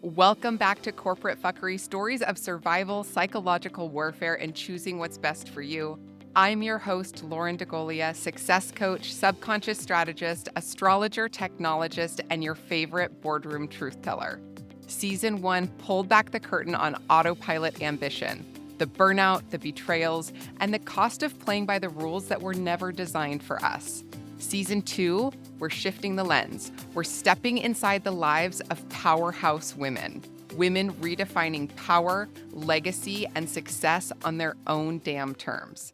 Welcome back to Corporate Fuckery, stories of survival, psychological warfare, and choosing what's best for you. I'm your host, Lauren DeGolia, success coach, subconscious strategist, astrologer, technologist, and your favorite boardroom truth teller. Season 1 pulled back the curtain on autopilot ambition, the burnout, the betrayals, and the cost of playing by the rules that were never designed for us. Season 2, we're shifting the lens. We're stepping inside the lives of powerhouse women. Women redefining power, legacy, and success on their own damn terms.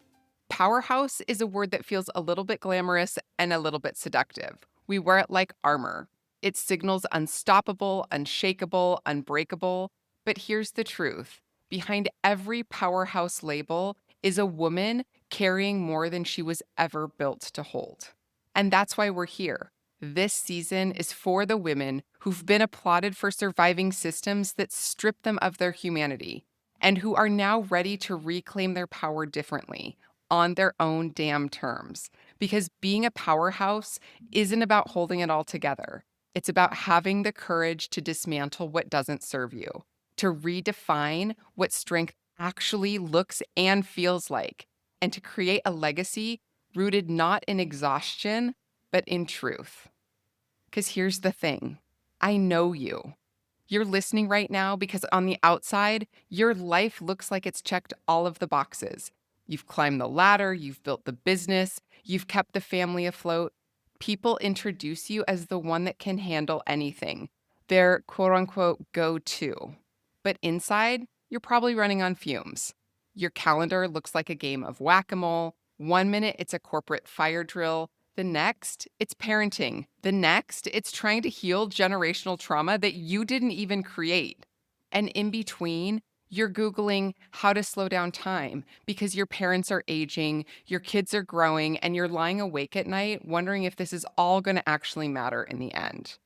Powerhouse is a word that feels a little bit glamorous and a little bit seductive. We wear it like armor. It signals unstoppable, unshakable, unbreakable. But here's the truth. Behind every powerhouse label is a woman carrying more than she was ever built to hold. And that's why we're here. This season is for the women who've been applauded for surviving systems that strip them of their humanity and who are now ready to reclaim their power differently on their own damn terms. Because being a powerhouse isn't about holding it all together. It's about having the courage to dismantle what doesn't serve you, to redefine what strength actually looks and feels like, and to create a legacy rooted not in exhaustion, but in truth. Because here's the thing, I know you. You're listening right now because on the outside, your life looks like it's checked all of the boxes. You've climbed the ladder, you've built the business, you've kept the family afloat. People introduce you as the one that can handle anything, their quote unquote go to. But inside, you're probably running on fumes. Your calendar looks like a game of whack a mole. One minute, it's a corporate fire drill. The next, it's parenting. The next, it's trying to heal generational trauma that you didn't even create. And in between, you're Googling how to slow down time because your parents are aging, your kids are growing, and you're lying awake at night wondering if this is all going to actually matter in the end.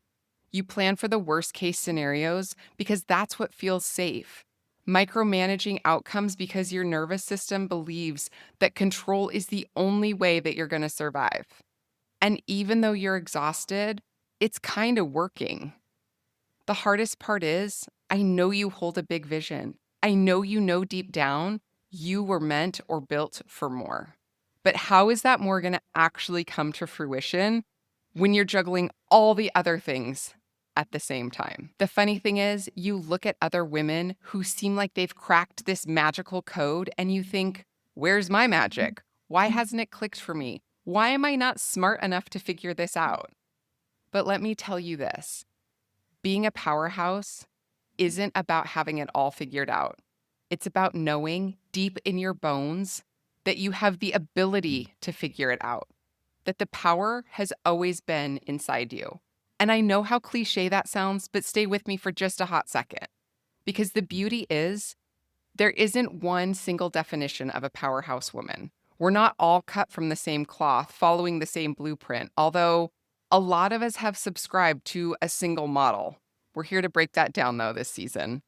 You plan for the worst case scenarios because that's what feels safe. Micromanaging outcomes because your nervous system believes that control is the only way that you're going to survive. And even though you're exhausted, it's kind of working. The hardest part is, I know you hold a big vision. I know deep down you were meant or built for more. But how is that more going to actually come to fruition when you're juggling all the other things at the same time? The funny thing is, you look at other women who seem like they've cracked this magical code and you think, where's my magic? Why hasn't it clicked for me? Why am I not smart enough to figure this out? But let me tell you this, being a powerhouse isn't about having it all figured out. It's about knowing deep in your bones that you have the ability to figure it out, that the power has always been inside you. And I know how cliche that sounds, but stay with me for just a hot second. Because the beauty is, there isn't one single definition of a powerhouse woman. We're not all cut from the same cloth, following the same blueprint, although a lot of us have subscribed to a single model. We're here to break that down, though, this season.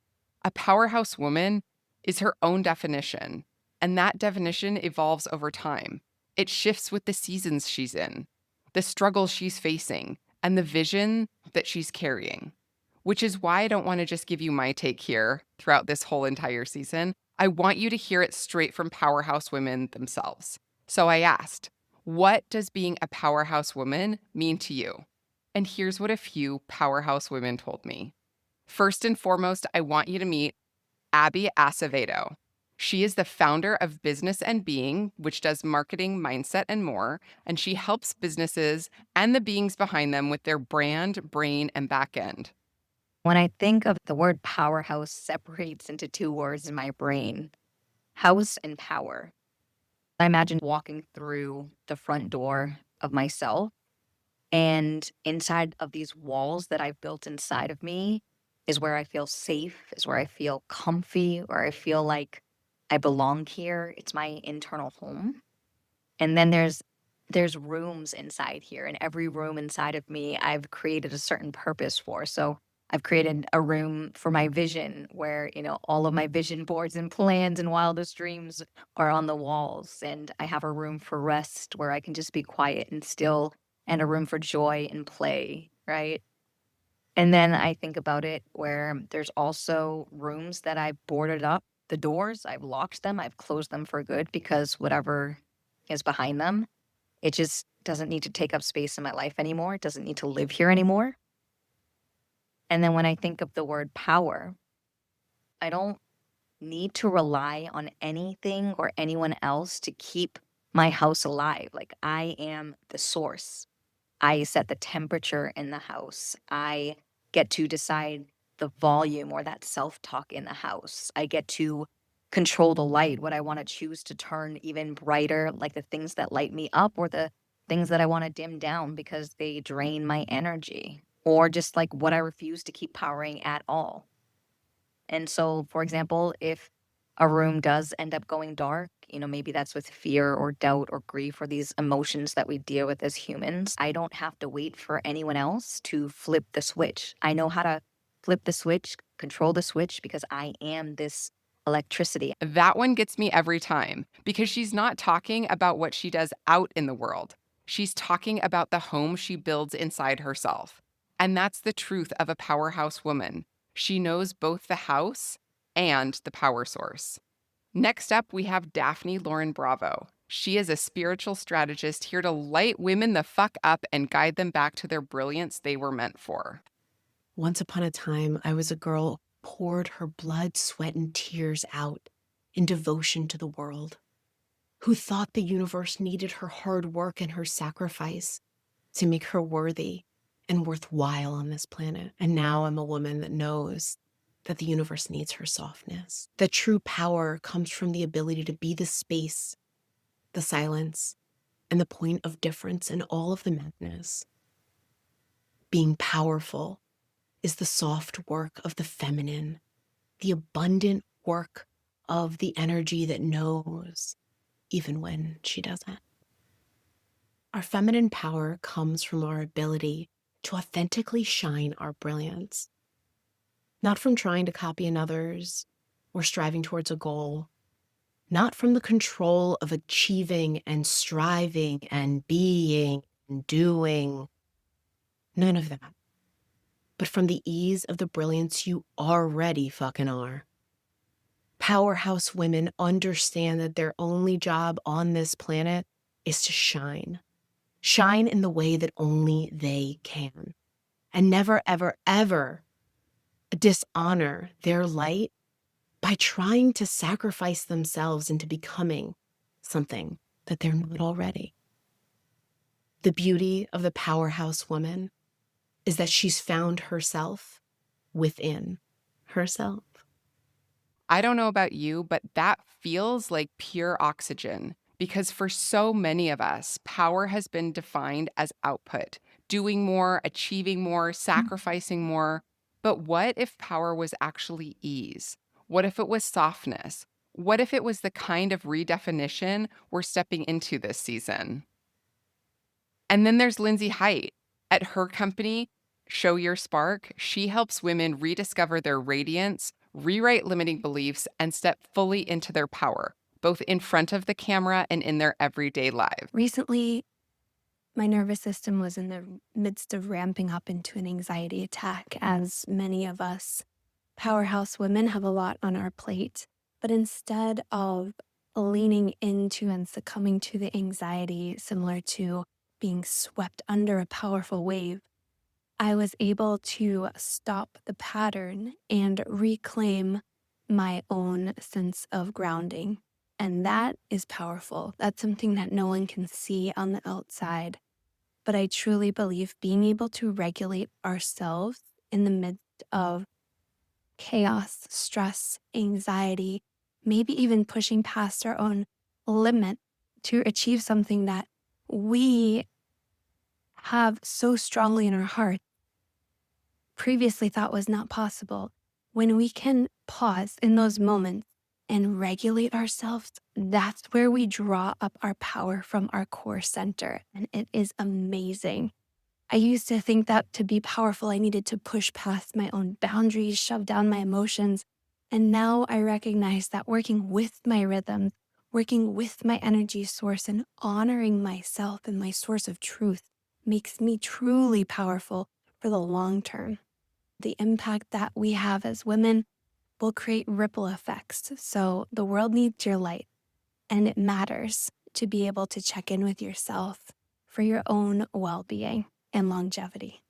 A powerhouse woman is her own definition, and that definition evolves over time. It shifts with the seasons she's in, the struggles she's facing, and the vision that she's carrying. Which is why I don't want to just give you my take here throughout this whole entire season. I want you to hear it straight from powerhouse women themselves. So I asked, what does being a powerhouse woman mean to you? And here's what a few powerhouse women told me. First and foremost, I want you to meet Abby Acevedo. She is the founder of Business and Being, which does marketing, mindset, and more. And she helps businesses and the beings behind them with their brand, brain, and back end. When I think of the word powerhouse separates into two words in my brain, house and power. I imagine walking through the front door of myself, and inside of these walls that I've built inside of me is where I feel safe, is where I feel comfy, where I feel like I belong here. It's my internal home. And then there's rooms inside here, and every room inside of me I've created a certain purpose for. So I've created a room for my vision where, all of my vision boards and plans and wildest dreams are on the walls. And I have a room for rest where I can just be quiet and still, and a room for joy and play, right? And then I think about it where there's also rooms that I've boarded up the doors, I've locked them, I've closed them for good because whatever is behind them, it just doesn't need to take up space in my life anymore. It doesn't need to live here anymore. And then when I think of the word power, I don't need to rely on anything or anyone else to keep my house alive. Like I am the source. I set the temperature in the house. I get to decide the volume or that self talk in the house. I get to control the light, what I want to choose to turn even brighter, like the things that light me up or the things that I want to dim down because they drain my energy, or just like what I refuse to keep powering at all. And so, for example, if a room does end up going dark, maybe that's with fear or doubt or grief or these emotions that we deal with as humans. I don't have to wait for anyone else to flip the switch. I know how to flip the switch, control the switch because I am this electricity. That one gets me every time because she's not talking about what she does out in the world. She's talking about the home she builds inside herself. And that's the truth of a powerhouse woman. She knows both the house and the power source. Next up, we have Daphne Lauren Bravo. She is a spiritual strategist here to light women the fuck up and guide them back to their brilliance they were meant for. Once upon a time, I was a girl who poured her blood, sweat, and tears out in devotion to the world, who thought the universe needed her hard work and her sacrifice to make her worthy and worthwhile on this planet. And now I'm a woman that knows that the universe needs her softness. That true power comes from the ability to be the space, the silence, and the point of difference in all of the madness. Being powerful is the soft work of the feminine, the abundant work of the energy that knows even when she doesn't. Our feminine power comes from our ability to authentically shine our brilliance, not from trying to copy another's or striving towards a goal, not from the control of achieving and striving and being and doing, none of that, but from the ease of the brilliance you already fucking are. Powerhouse women understand that their only job on this planet is to shine. Shine in the way that only they can. And never, ever, ever dishonor their light by trying to sacrifice themselves into becoming something that they're not already. The beauty of the powerhouse woman is that she's found herself within herself. I don't know about you, but that feels like pure oxygen because for so many of us, power has been defined as output, doing more, achieving more, sacrificing more. But what if power was actually ease? What if it was softness? What if it was the kind of redefinition we're stepping into this season? And then there's Lindsay Height. At her company, Show Your Spark, she helps women rediscover their radiance, rewrite limiting beliefs, and step fully into their power, both in front of the camera and in their everyday lives. Recently, my nervous system was in the midst of ramping up into an anxiety attack, as many of us powerhouse women have a lot on our plate. But instead of leaning into and succumbing to the anxiety, similar to being swept under a powerful wave, I was able to stop the pattern and reclaim my own sense of grounding. And that is powerful. That's something that no one can see on the outside. But I truly believe being able to regulate ourselves in the midst of chaos, stress, anxiety, maybe even pushing past our own limit to achieve something that we have so strongly in our heart previously thought was not possible. When we can pause in those moments and regulate ourselves, that's where we draw up our power from our core center. And it is amazing. I used to think that to be powerful, I needed to push past my own boundaries, shove down my emotions. And now I recognize that working with my rhythms, working with my energy source, and honoring myself and my source of truth makes me truly powerful for the long term. The impact that we have as women will create ripple effects. So the world needs your light, and it matters to be able to check in with yourself for your own well-being and longevity.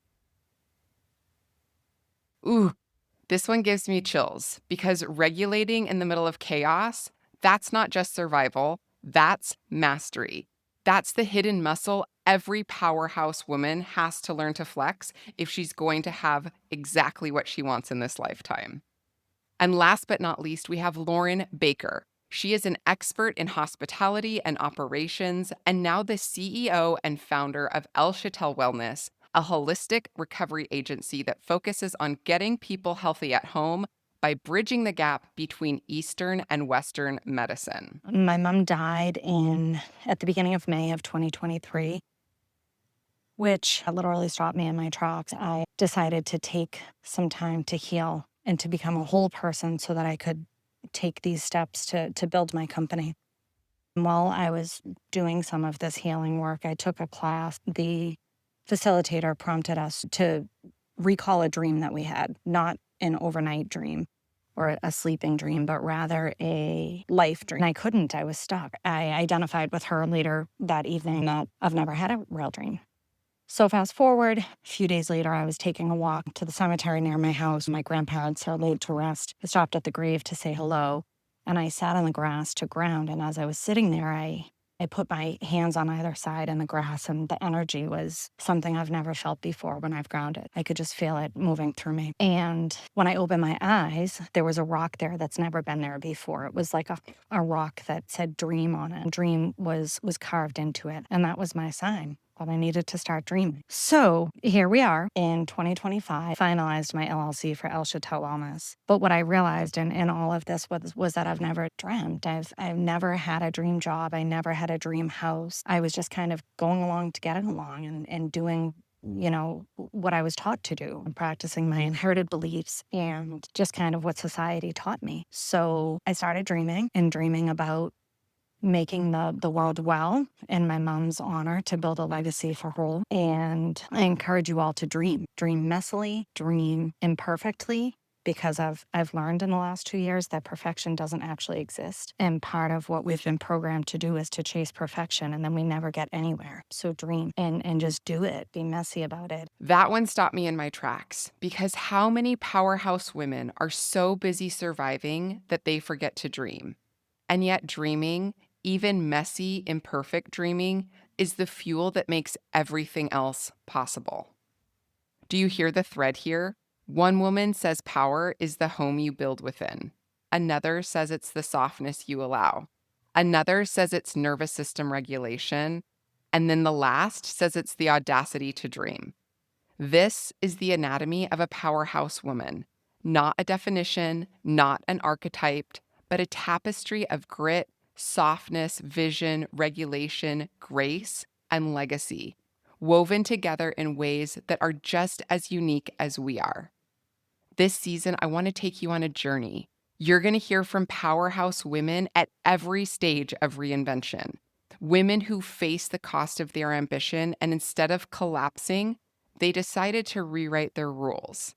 Ooh, this one gives me chills because regulating in the middle of chaos, that's not just survival, that's mastery. That's the hidden muscle every powerhouse woman has to learn to flex if she's going to have exactly what she wants in this lifetime. And last but not least, we have Lauren Baker. She is an expert in hospitality and operations, and now the CEO and founder of El Chatel Wellness, a holistic recovery agency that focuses on getting people healthy at home by bridging the gap between Eastern and Western medicine. My mom died at the beginning of May of 2023, which literally stopped me in my tracks. I decided to take some time to heal and to become a whole person so that I could take these steps to build my company. While I was doing some of this healing work, I took a class. The facilitator prompted us to recall a dream that we had, not an overnight dream or a sleeping dream, but rather a life dream. And I couldn't, I was stuck. I identified with her later that evening that I've never had a real dream. So fast forward, a few days later, I was taking a walk to the cemetery near my house. My grandparents are laid to rest. I stopped at the grave to say hello, and I sat on the grass to ground. And as I was sitting there, I put my hands on either side in the grass, and the energy was something I've never felt before when I've grounded. I could just feel it moving through me. And when I opened my eyes, there was a rock there that's never been there before. It was like a rock that said dream on it. Dream was carved into it, and that was my sign. But I needed to start dreaming. So here we are in 2025, finalized my LLC for El Chatel Wellness. But what I realized in all of this was that I've never dreamt. I've never had a dream job. I never had a dream house. I was just kind of going along to get along and doing, what I was taught to do and practicing my inherited beliefs and just kind of what society taught me. So I started dreaming about making the world well in my mom's honor to build a legacy for her. And I encourage you all to dream messily, dream imperfectly, because I've learned in the last 2 years that perfection doesn't actually exist. And part of what we've been programmed to do is to chase perfection, and then we never get anywhere. So dream and just do it. Be messy about it. That one stopped me in my tracks because how many powerhouse women are so busy surviving that they forget to dream? And yet dreaming, even messy, imperfect dreaming, is the fuel that makes everything else possible. Do you hear the thread here? One woman says power is the home you build within. Another says it's the softness you allow. Another says it's nervous system regulation. And then the last says it's the audacity to dream. This is the anatomy of a powerhouse woman. Not a definition, not an archetype, but a tapestry of grit, softness, vision, regulation, grace, and legacy, woven together in ways that are just as unique as we are. This season, I want to take you on a journey. You're going to hear from powerhouse women at every stage of reinvention. Women who face the cost of their ambition, and instead of collapsing, they decided to rewrite their rules.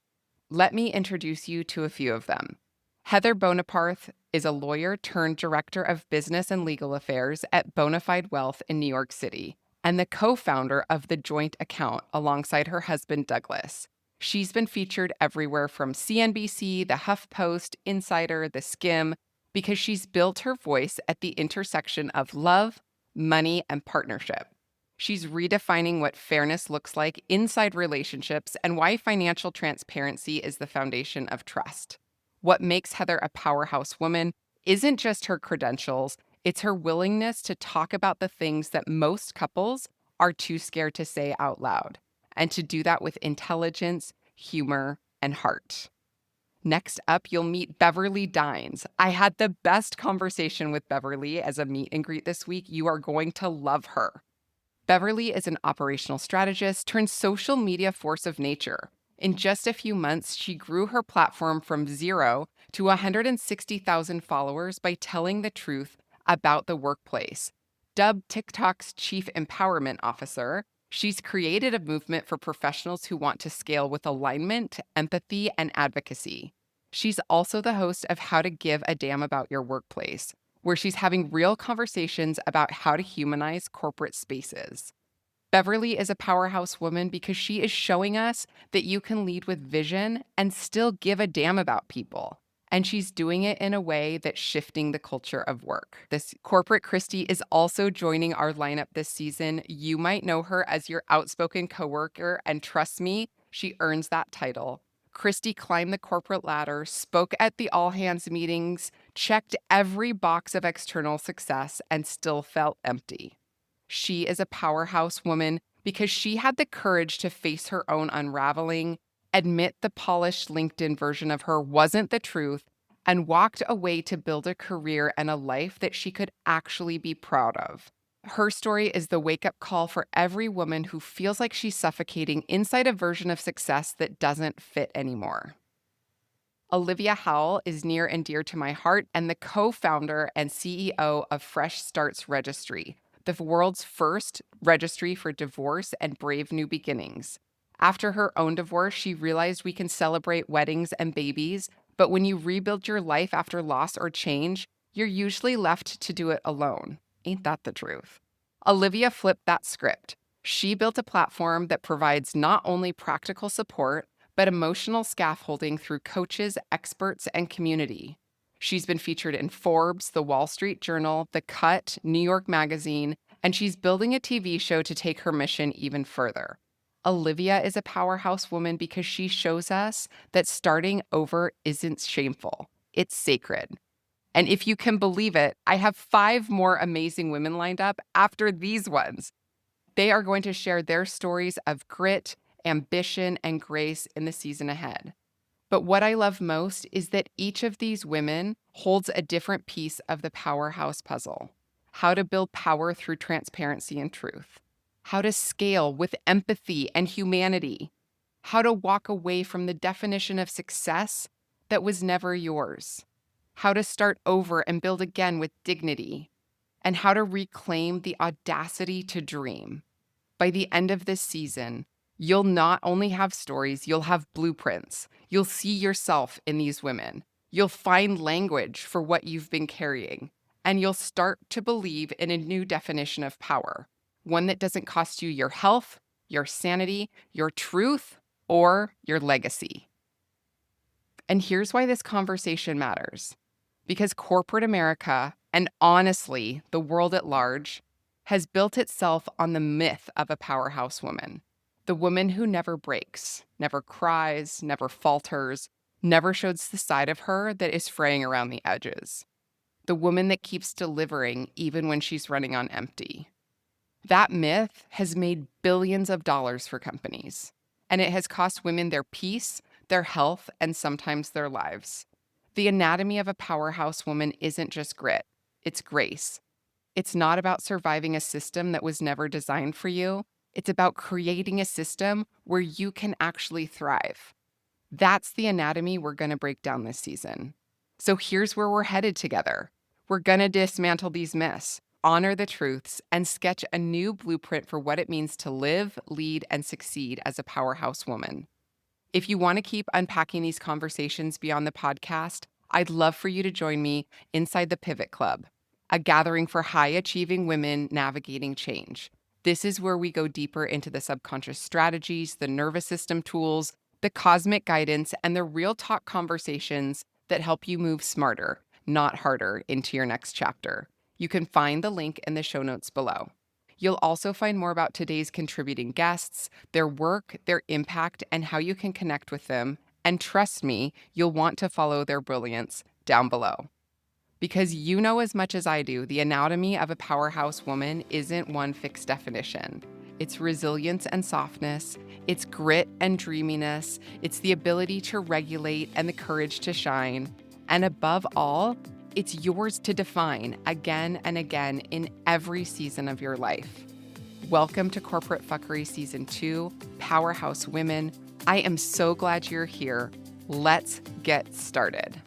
Let me introduce you to a few of them. Heather Bonaparte is a lawyer turned director of business and legal affairs at Bonafide Wealth in New York City, and the co-founder of The Joint Account alongside her husband, Douglas. She's been featured everywhere from CNBC, The HuffPost, Insider, The Skimm, because she's built her voice at the intersection of love, money, and partnership. She's redefining what fairness looks like inside relationships and why financial transparency is the foundation of trust. What makes Heather a powerhouse woman isn't just her credentials, it's her willingness to talk about the things that most couples are too scared to say out loud, and to do that with intelligence, humor, and heart. Next up, you'll meet Beverly Dines. I had the best conversation with Beverly as a meet and greet this week. You are going to love her. Beverly is an operational strategist turned social media force of nature. In just a few months, she grew her platform from 0 to 160,000 followers by telling the truth about the workplace. Dubbed TikTok's chief empowerment officer, She's created a movement for professionals who want to scale with alignment, empathy, and advocacy. She's also the host of How to Give a Damn About Your Workplace, where she's having real conversations about how to humanize corporate spaces. Beverly is a powerhouse woman because she is showing us that you can lead with vision and still give a damn about people. And she's doing it in a way that's shifting the culture of work. This corporate Christy is also joining our lineup this season. You might know her as your outspoken coworker, and trust me, she earns that title. Christy climbed the corporate ladder, spoke at the all-hands meetings, checked every box of external success, and still felt empty. She is a powerhouse woman because she had the courage to face her own unraveling, admit the polished LinkedIn version of her wasn't the truth, and walked away to build a career and a life that she could actually be proud of. Her story is the wake-up call for every woman who feels like she's suffocating inside a version of success that doesn't fit anymore. Olivia Howell is near and dear to my heart and the co-founder and CEO of Fresh Starts Registry, the world's first registry for divorce and brave new beginnings. After her own divorce, she realized we can celebrate weddings and babies, but when you rebuild your life after loss or change, you're usually left to do it alone. Ain't that the truth? Olivia flipped that script. She built a platform that provides not only practical support, but emotional scaffolding through coaches, experts, and community. She's been featured in Forbes, The Wall Street Journal, The Cut, New York Magazine, and she's building a TV show to take her mission even further. Olivia is a powerhouse woman because she shows us that starting over isn't shameful. It's sacred. And if you can believe it, I have 5 more amazing women lined up after these ones. They are going to share their stories of grit, ambition, and grace in the season ahead. But what I love most is that each of these women holds a different piece of the powerhouse puzzle. How to build power through transparency and truth. How to scale with empathy and humanity. How to walk away from the definition of success that was never yours. How to start over and build again with dignity. And how to reclaim the audacity to dream. By the end of this season, you'll not only have stories, you'll have blueprints. You'll see yourself in these women. You'll find language for what you've been carrying. And you'll start to believe in a new definition of power. One that doesn't cost you your health, your sanity, your truth, or your legacy. And here's why this conversation matters. Because corporate America, and honestly, the world at large, has built itself on the myth of a powerhouse woman. The woman who never breaks, never cries, never falters, never shows the side of her that is fraying around the edges. The woman that keeps delivering even when she's running on empty. That myth has made billions of dollars for companies, and it has cost women their peace, their health, and sometimes their lives. The anatomy of a powerhouse woman isn't just grit, it's grace. It's not about surviving a system that was never designed for you. It's about creating a system where you can actually thrive. That's the anatomy we're going to break down this season. So here's where we're headed together. We're going to dismantle these myths, honor the truths, and sketch a new blueprint for what it means to live, lead, and succeed as a powerhouse woman. If you want to keep unpacking these conversations beyond the podcast, I'd love for you to join me inside the Pivot Club, a gathering for high-achieving women navigating change. This is where we go deeper into the subconscious strategies, the nervous system tools, the cosmic guidance, and the real talk conversations that help you move smarter, not harder, into your next chapter. You can find the link in the show notes below. You'll also find more about today's contributing guests, their work, their impact, and how you can connect with them. And trust me, you'll want to follow their brilliance down below. Because you know as much as I do, the anatomy of a powerhouse woman isn't one fixed definition. It's resilience and softness, it's grit and dreaminess, it's the ability to regulate and the courage to shine. And above all, it's yours to define again and again in every season of your life. Welcome to Corporate Fuckery Season 2, Powerhouse Women. I am so glad you're here. Let's get started.